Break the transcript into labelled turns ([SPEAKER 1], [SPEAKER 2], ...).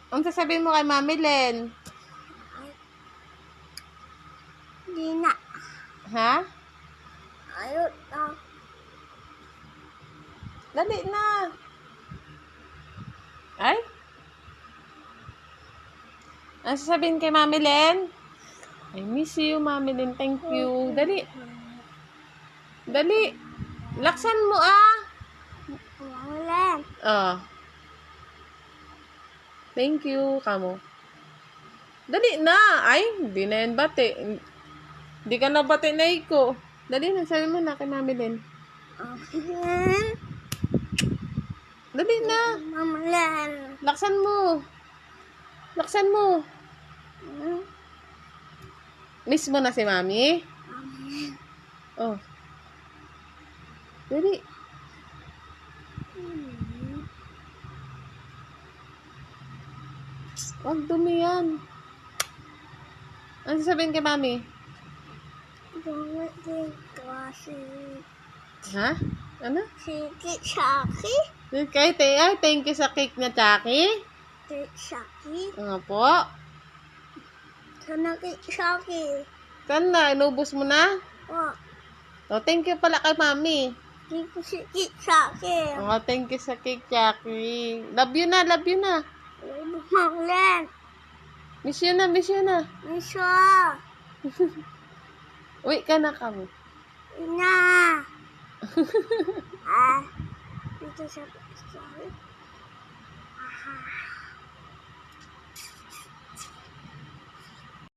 [SPEAKER 1] Ang sasabihin mo kay Mami Len?
[SPEAKER 2] Di na.
[SPEAKER 1] Ha?
[SPEAKER 2] Ayun na.
[SPEAKER 1] Dali na. Ay? Ang sasabihin kay Mami Len? I miss you, Mami Len. Thank you. Dali. Dali. Laksan mo, ah.
[SPEAKER 2] Ulan.
[SPEAKER 1] Oh. Thank you, kamo. Dali na. Ay, hindi na yan bati. Hindi ka na bati na iko. Dali na, sabi mo na kay Mami Len.
[SPEAKER 2] Ulan.
[SPEAKER 1] Dali na.
[SPEAKER 2] Mamalan.
[SPEAKER 1] Laksan mo. Laksan mo. Miss mo na si Mami? Oh. Dali. Huwag dumi yan. Ano sasabihin kay Mami?
[SPEAKER 2] Bawat din kasi.
[SPEAKER 1] Ha? Ano?
[SPEAKER 2] Sige, Shaki.
[SPEAKER 1] Ay, thank you sa cake na Chucky.
[SPEAKER 2] Shaki.
[SPEAKER 1] Nga po.
[SPEAKER 2] Sana kay Shaki.
[SPEAKER 1] Kan na, inubos mo na?
[SPEAKER 2] Oh,
[SPEAKER 1] Oh, thank you pala kay Mami.
[SPEAKER 2] di ko sige Shaki.
[SPEAKER 1] Oh, thank you sa cake, Chucky. Love you na, love you na.
[SPEAKER 2] Mamalan.
[SPEAKER 1] Miss you na, miss you na.
[SPEAKER 2] Miso.
[SPEAKER 1] Uwi ka na kamo.
[SPEAKER 2] Ina. Dito sa sorry.